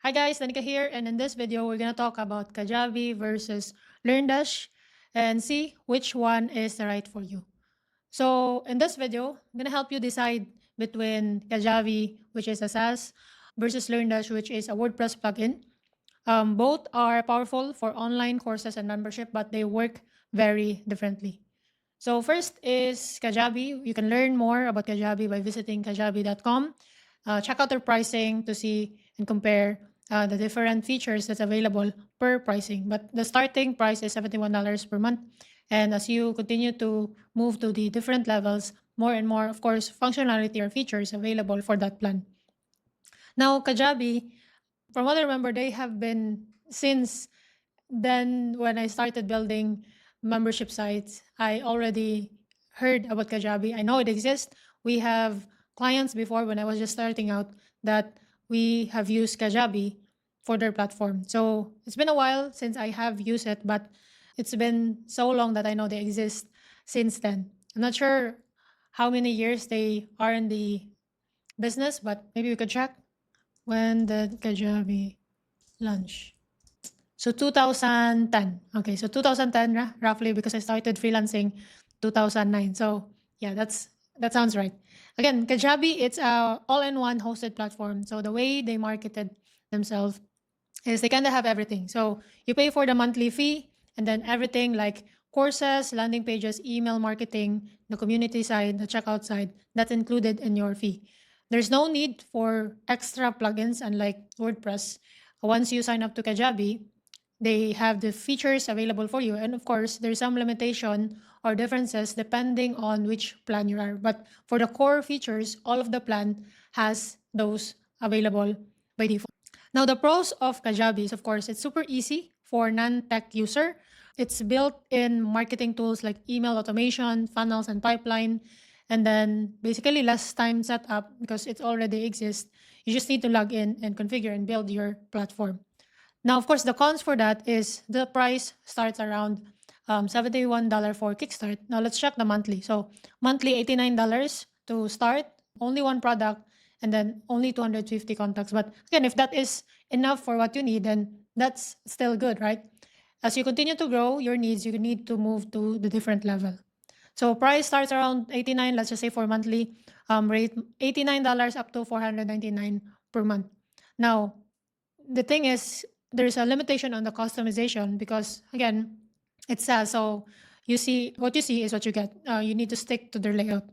Hi guys, Danica here, and in this video, we're gonna talk about Kajabi versus LearnDash and see which one is the right for you. So in this video, I'm gonna help you decide between Kajabi, which is a SaaS, versus LearnDash, which is a WordPress plugin. Both are powerful for online courses and membership, but they work very differently. So first is Kajabi. You can learn more about Kajabi by visiting kajabi.com. Check out their pricing to see and compare the different features that's available per pricing. But the starting price is $71 per month. And as you continue to move to the different levels, more and more, of course, functionality or features available for that plan. Now, Kajabi, from what I remember, they have been since then when I started building membership sites, I already heard about Kajabi. I know it exists. We have clients before when I was just starting out that we have used Kajabi for their platform. So it's been a while since I have used it, but it's been so long that I know they exist since then. I'm not sure how many years they are in the business, but maybe we could check. When did Kajabi launch? So 2010. Okay, so 2010 roughly because I started freelancing 2009. So yeah, that sounds right. Again, Kajabi, it's a all-in-one hosted platform. So the way they marketed themselves is they kind of have everything. So you pay for the monthly fee and then everything like courses, landing pages, email marketing, the community side, the checkout side, that's included in your fee. There's no need for extra plugins unlike WordPress. Once you sign up to Kajabi, they have the features available for you. And of course, there's some limitation or differences depending on which plan you are. But for the core features, all of the plan has those available by default. Now, the pros of Kajabi is, of course, it's super easy for non-tech user. It's built in marketing tools like email automation, funnels, and pipeline. And then basically less time setup because it already exists. You just need to log in and configure and build your platform. Now, of course, the cons for that is the price starts around $71 for Kickstart. Now, let's check the monthly. So, monthly $89 to start, only one product, and then only 250 contacts. But again, if that is enough for what you need, then that's still good, right? As you continue to grow your needs, you need to move to the different level. So, price starts around 89, let's just say for monthly rate, $89 up to $499 per month. Now, the thing is, there's a limitation on the customization because again, it's SaaS. So you see what you see is what you get. You need to stick to their layout.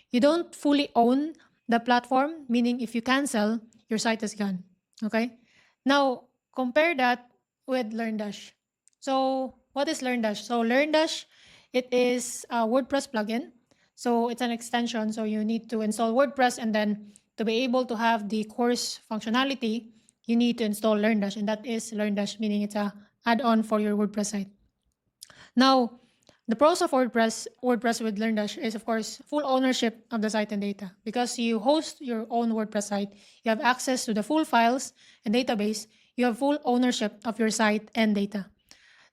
You don't fully own the platform, meaning if you cancel, your site is gone. Okay. Now compare that with LearnDash. So what is LearnDash? So LearnDash, it is a WordPress plugin. So it's an extension. So you need to install WordPress and then to be able to have the course functionality, you need to install LearnDash, and that is LearnDash, meaning it's a add-on for your WordPress site. Now, the pros of WordPress with LearnDash is, of course, full ownership of the site and data. Because you host your own WordPress site, you have access to the full files and database, you have full ownership of your site and data.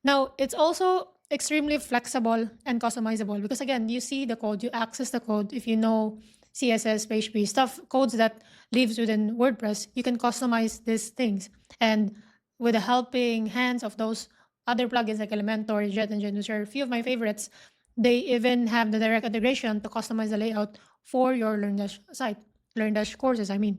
Now, it's also extremely flexible and customizable because, again, you see the code, you access the code. If you know CSS, PHP, stuff, codes that lives within WordPress, you can customize these things. And with the helping hands of those other plugins like Elementor, Jet Engine, which are a few of my favorites, they even have the direct integration to customize the layout for your LearnDash site, LearnDash courses, I mean.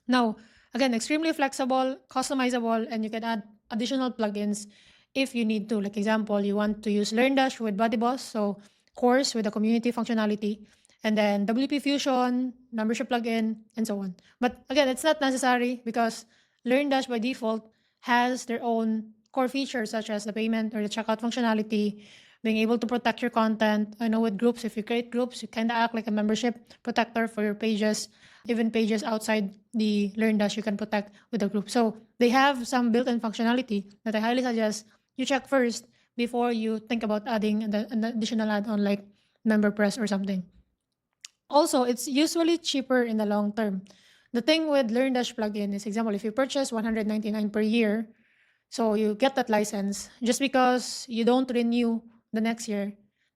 Now, again, extremely flexible, customizable, and you can add additional plugins if you need to. Like example, you want to use LearnDash with BuddyBoss, so course with the community functionality, and then WP Fusion, membership plugin, and so on. But again, it's not necessary because LearnDash by default has their own core features such as the payment or the checkout functionality, being able to protect your content. I know with groups, if you create groups, you kind of act like a membership protector for your pages. Even pages outside the LearnDash you can protect with the group. So they have some built-in functionality that I highly suggest you check first before you think about adding an additional add-on like MemberPress or something. Also, it's usually cheaper in the long term. The thing with LearnDash plugin is, example, if you purchase $199 per year, so you get that license, just because you don't renew the next year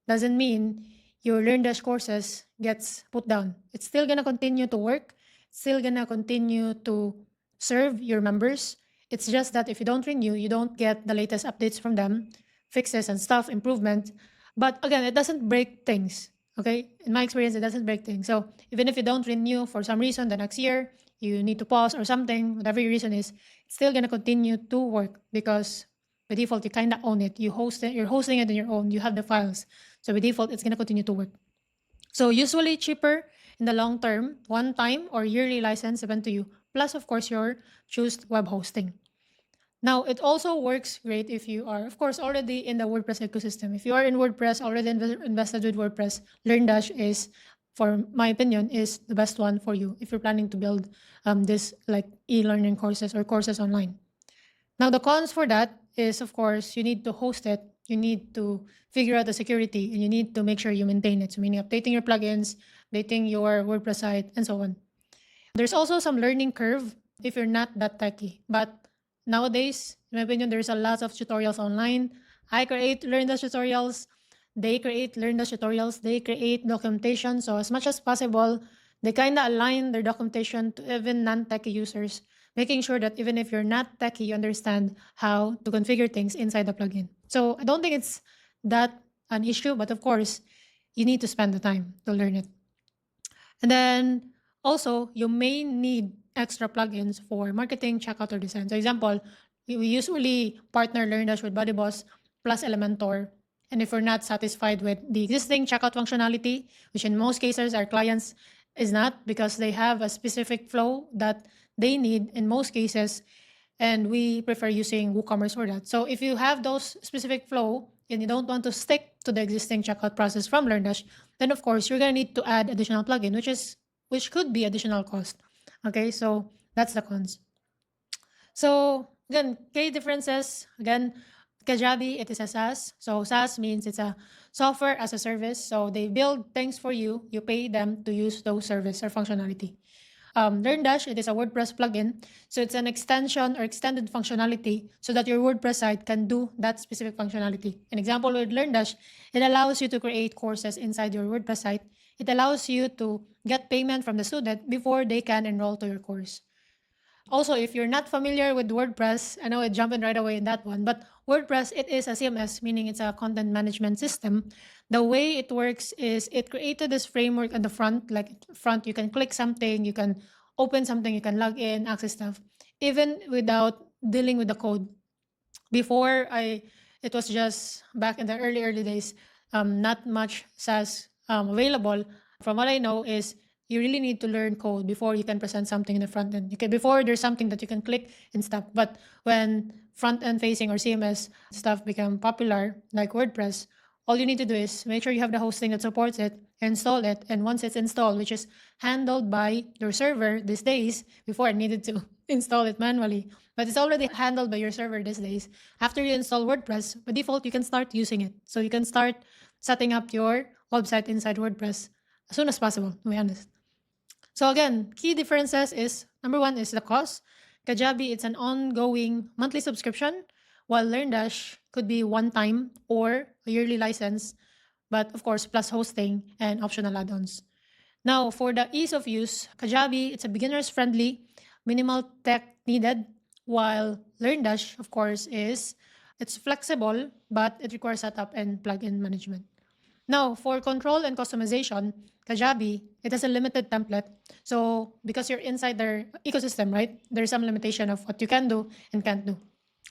doesn't mean your LearnDash courses gets put down. It's still gonna continue to work. It's still gonna continue to serve your members. It's just that if you don't renew, you don't get the latest updates from them, fixes and stuff, improvement. But again, it doesn't break things. Okay, in my experience, it doesn't break things. So even if you don't renew for some reason, the next year you need to pause or something, whatever your reason is, it's still gonna continue to work because by default you kind of own it. You host it. You're hosting it on your own. You have the files. So by default, it's gonna continue to work. So usually cheaper in the long term, one time or yearly license depend to you. Plus, of course, your choose web hosting. Now, it also works great if you are, of course, already in the WordPress ecosystem. If you are in WordPress, already invested with WordPress, LearnDash is, for my opinion, is the best one for you if you're planning to build this like e-learning courses or courses online. Now, the cons for that is, of course, you need to host it, you need to figure out the security, and you need to make sure you maintain it. So, meaning updating your plugins, updating your WordPress site, and so on. There's also some learning curve if you're not that techy. But nowadays, in my opinion, there's a lot of tutorials online. I create LearnDash tutorials. They create LearnDash tutorials. They create documentation. So as much as possible, they kind of align their documentation to even non-techy users, making sure that even if you're not techy, you understand how to configure things inside the plugin. So I don't think it's that an issue, but of course, you need to spend the time to learn it. And then also, you may need extra plugins for marketing, checkout, or design. So example, we usually partner LearnDash with BuddyBoss plus Elementor. And if we're not satisfied with the existing checkout functionality, which in most cases our clients is not because they have a specific flow that they need in most cases, and we prefer using WooCommerce for that. So if you have those specific flow and you don't want to stick to the existing checkout process from LearnDash, then of course you're gonna need to add additional plugin, which could be additional cost. Okay, so that's the cons. So again, key differences. Again, Kajabi, it is a SaaS. So SaaS means it's a software as a service. So they build things for you. You pay them to use those service or functionality. LearnDash, it is a WordPress plugin. So it's an extension or extended functionality so that your WordPress site can do that specific functionality. An example with LearnDash, it allows you to create courses inside your WordPress site. It allows you to get payment from the student before they can enroll to your course. Also, if you're not familiar with WordPress, I know I jumped in right away in that one, but WordPress, it is a CMS, meaning it's a content management system. The way it works is it created this framework at the front, like front, you can click something, you can open something, you can log in, access stuff, even without dealing with the code. Before it was just back in the early days, not much SaaS available. From what I know is you really need to learn code before you can present something in the front end. Before there's something that you can click and stuff. But when front end facing or CMS stuff become popular, like WordPress, all you need to do is make sure you have the hosting that supports it, install it, and once it's installed, which is handled by your server these days, before I needed to install it manually, but it's already handled by your server these days. After you install WordPress, by default, you can start using it. So you can start setting up your website inside WordPress as soon as possible, to be honest. So again, key differences is, number one is the cost. Kajabi, it's an ongoing monthly subscription, while LearnDash could be one time or a yearly license, but of course, plus hosting and optional add-ons. Now, for the ease of use, Kajabi, it's a beginner's friendly, minimal tech needed, while LearnDash, of course, it's flexible, but it requires setup and plugin management. Now, for control and customization, Kajabi, it has a limited template. So because you're inside their ecosystem, right, there's some limitation of what you can do and can't do.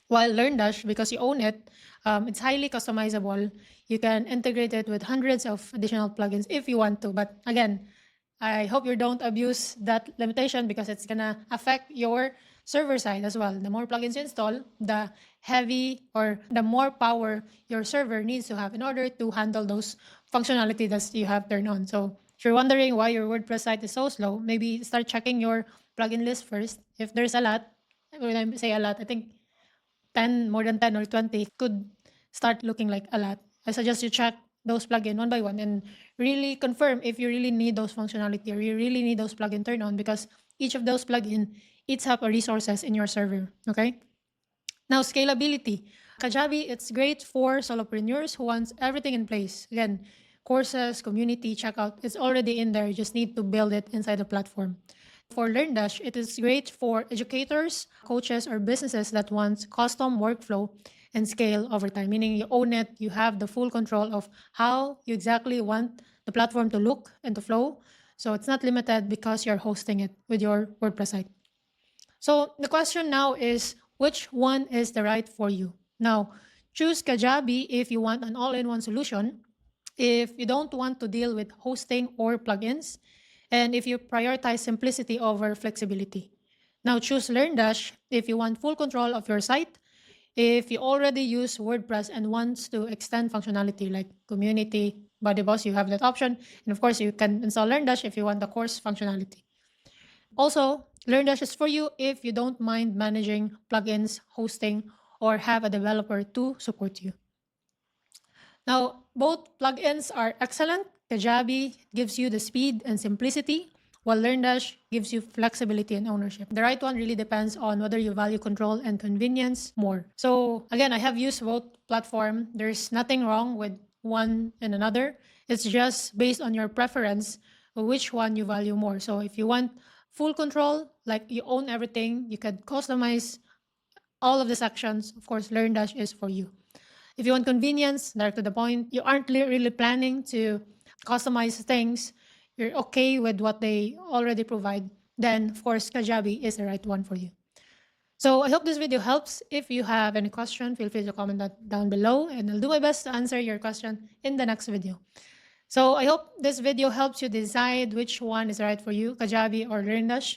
While LearnDash, because you own it, it's highly customizable. You can integrate it with hundreds of additional plugins if you want to. But again, I hope you don't abuse that limitation because it's gonna affect your server side as well. The more plugins you install, the heavy or the more power your server needs to have in order to handle those functionality that you have turned on. So if you're wondering why your WordPress site is so slow, maybe start checking your plugin list first. If there's a lot, when I say a lot, I think 10, more than 10 or 20 could start looking like a lot. I suggest you check those plugin one by one and really confirm if you really need those functionality or you really need those plugin turned on, because each of those plugin eats up resources in your server. Okay. Now, scalability. Kajabi, it's great for solopreneurs who wants everything in place. Again, courses, community, checkout, it's already in there. You just need to build it inside the platform. For LearnDash, it is great for educators, coaches, or businesses that want custom workflow and scale over time, meaning you own it, you have the full control of how you exactly want the platform to look and to flow. So it's not limited because you're hosting it with your WordPress site. So the question now is, which one is the right for you? Now, choose Kajabi if you want an all-in-one solution, if you don't want to deal with hosting or plugins, and if you prioritize simplicity over flexibility. Now, choose LearnDash if you want full control of your site, if you already use WordPress and wants to extend functionality like community, body boss, you have that option. And of course, you can install LearnDash if you want the course functionality. Also, LearnDash is for you if you don't mind managing plugins, hosting, or have a developer to support you. Now, both plugins are excellent. Kajabi gives you the speed and simplicity, while LearnDash gives you flexibility and ownership. The right one really depends on whether you value control and convenience more. So again, I have used both platform. There's nothing wrong with one and another. It's just based on your preference, which one you value more. So if you want full control, like you own everything, you can customize all of the sections. Of course, LearnDash is for you. If you want convenience, direct to the point, you aren't really planning to customize things, you're okay with what they already provide, then of course, Kajabi is the right one for you. So I hope this video helps. If you have any question, feel free to comment that down below and I'll do my best to answer your question in the next video. So I hope this video helps you decide which one is right for you, Kajabi or LearnDash.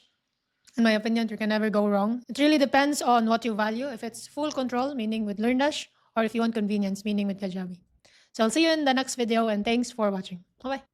In my opinion, you can never go wrong. It really depends on what you value. If it's full control, meaning with LearnDash, or if you want convenience, meaning with Kajabi. So I'll see you in the next video and thanks for watching. Bye-bye.